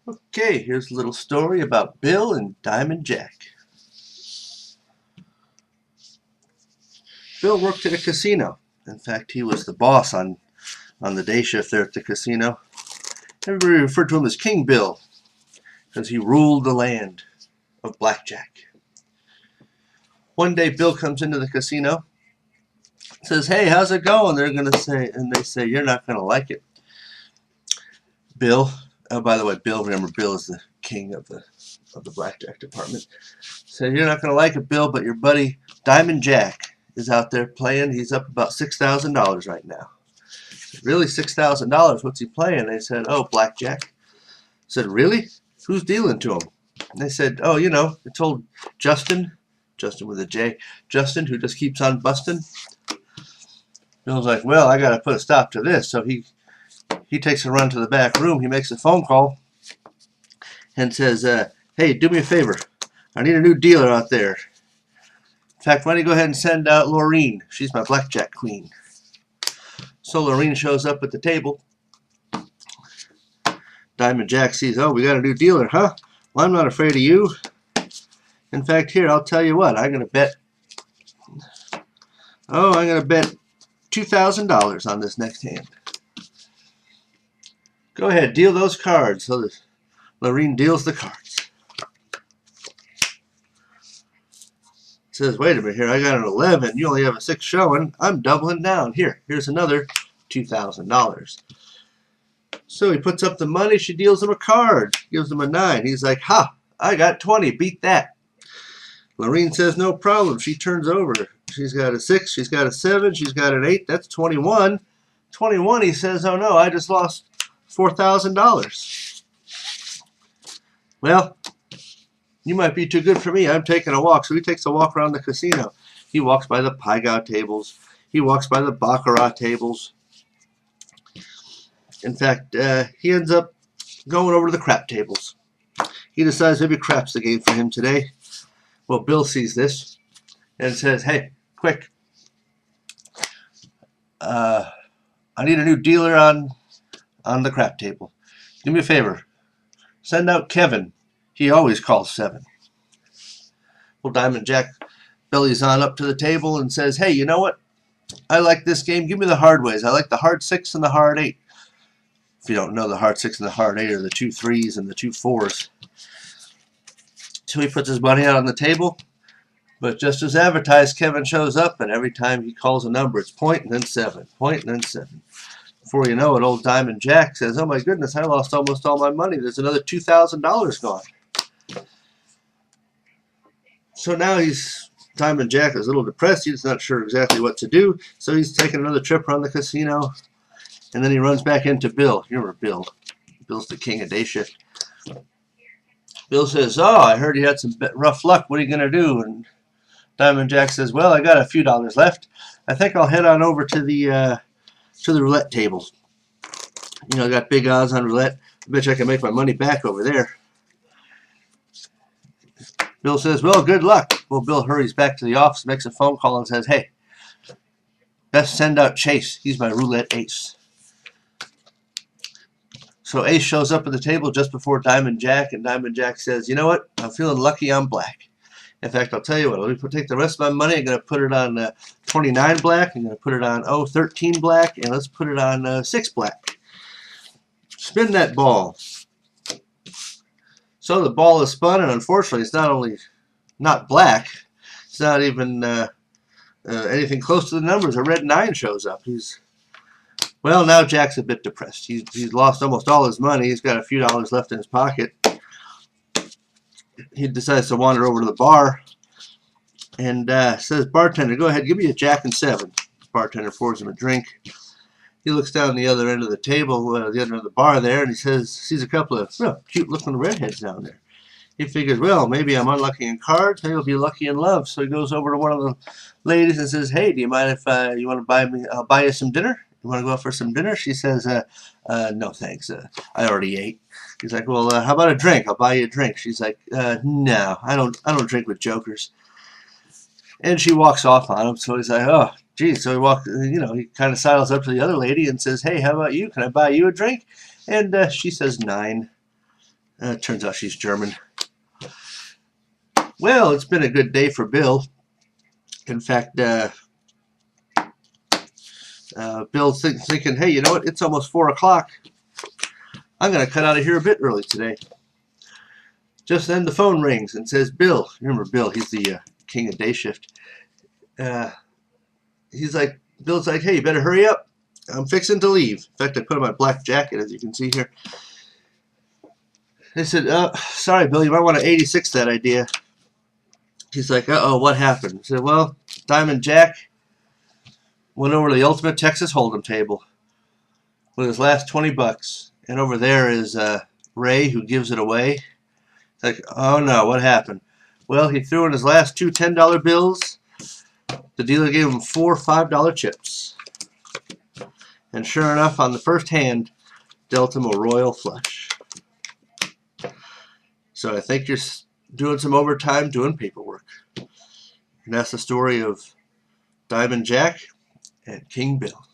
Okay, here's a little story about Bill and Diamond Jack. Bill worked at a casino. In fact, he was the boss on the day shift there at the casino. Everybody referred to him as King Bill because he ruled the land of blackjack. One day, Bill comes into the casino, says, "Hey, how's it going?" They say, "You're not gonna like it, Bill." Oh, by the way, remember, Bill is the king of the blackjack department. So you're not gonna like it, Bill, but your buddy Diamond Jack is out there playing. He's up about $6,000 right now. Really, $6,000? What's he playing? They said, "Oh, blackjack." I said, "Really? Who's dealing to him?" And they said, "Oh, it's old Justin with a J, Justin, who just keeps on busting." Bill's like, "Well, I got to put a stop to this." So he takes a run to the back room. He makes a phone call and says, "Hey, do me a favor. I need a new dealer out there. In fact, why don't you go ahead and send out Laureen? She's my blackjack queen." So Laureen shows up at the table. Diamond Jack sees, "Oh, we got a new dealer, huh? Well, I'm not afraid of you. In fact, here, I'll tell you what. I'm going to bet $2,000 on this next hand. Go ahead, deal those cards." So Laureen deals the cards. Says, "Wait a minute here. I got an 11. You only have a 6 showing. I'm doubling down. Here's another $2,000. So he puts up the money. She deals him a card. Gives him a 9. He's like, "Ha! I got 20. Beat that." Laureen says, "No problem." She turns over. She's got a 6. She's got a 7. She's got an 8. That's 21. 21, he says, "Oh no, I just lost $4,000. Well, you might be too good for me. I'm taking a walk." So he takes a walk around the casino. He walks by the Pai Gow tables. He walks by the Baccarat tables. In fact, he ends up going over to the crap tables. He decides maybe crap's the game for him today. Well, Bill sees this and says, "Hey, quick. I need a new dealer on the crap table. Do me a favor. Send out Kevin. He always calls 7. Well, Diamond Jack bellies on up to the table and says, "Hey, you know what? I like this game. Give me the hard ways. I like the hard 6 and the hard 8. If you don't know, the hard 6 and the hard 8 are the 2 3s and the 2 4s. So he puts his money out on the table. But just as advertised, Kevin shows up, and every time he calls a number, it's point and then 7, point and then 7. Before you know it, old Diamond Jack says, "Oh my goodness, I lost almost all my money. There's another $2,000 gone." So now Diamond Jack is a little depressed. He's not sure exactly what to do. So he's taking another trip around the casino, and then he runs back into Bill. You remember Bill. Bill's the king of day shift. Bill says, "Oh, I heard you had some rough luck. What are you going to do?" And Diamond Jack says, "Well, I got a few dollars left. I think I'll head on over to the roulette table. I got big odds on roulette. I bet you I can make my money back over there." Bill says, "Well, good luck." Well, Bill hurries back to the office, makes a phone call, and says, "Hey, best send out Chase. He's my roulette ace." So Ace shows up at the table just before Diamond Jack, and Diamond Jack says, "You know what? I'm feeling lucky I'm black. In fact, I'll tell you what. Let me take the rest of my money. I'm going to put it on 29 black. I'm going to put it on 13 black, and let's put it on 6 black. Spin that ball." So the ball is spun, and unfortunately, it's not only not black, it's not even anything close to the numbers. A red 9 shows up. Now Jack's a bit depressed. He's lost almost all his money. He's got a few dollars left in his pocket. He decides to wander over to the bar and says, "Bartender, go ahead, give me a Jack and 7. The bartender pours him a drink. He looks down the other end of the table, the other end of the bar there, and he sees a couple of cute-looking redheads down there. He figures, well, maybe I'm unlucky in cards, maybe I'll be lucky in love. So he goes over to one of the ladies and says, "Hey, do you mind if you want to buy me? I'll buy you some dinner. You want to go out for some dinner?" She says, "No, thanks. I already ate." He's like, "Well, how about a drink? I'll buy you a drink." She's like, "No, I don't drink with jokers." And she walks off on him. So he's like, "Oh, geez." So he kind of sidles up to the other lady and says, "Hey, how about you? Can I buy you a drink?" And she says 9. Turns out she's German. Well, it's been a good day for Bill. In fact, Bill's thinking, hey, you know what? It's almost 4 o'clock. I'm going to cut out of here a bit early today. Just then the phone rings and says, Bill. Remember Bill, he's the king of day shift. Bill's like, hey, you better hurry up. I'm fixing to leave. In fact, I put on my black jacket, as you can see here. They said, sorry, Bill, you might want to 86 that idea. He's like, uh-oh, what happened? I said, well, Diamond Jack went over to the Ultimate Texas Hold'em table with his last 20 bucks. And over there is Ray, who gives it away. It's like, oh no, what happened? Well, he threw in his last two $10 bills. The dealer gave him 4 $5 chips. And sure enough, on the first hand, dealt him a royal flush. So I think you're doing some overtime doing paperwork. And that's the story of Diamond Jack and King Bill.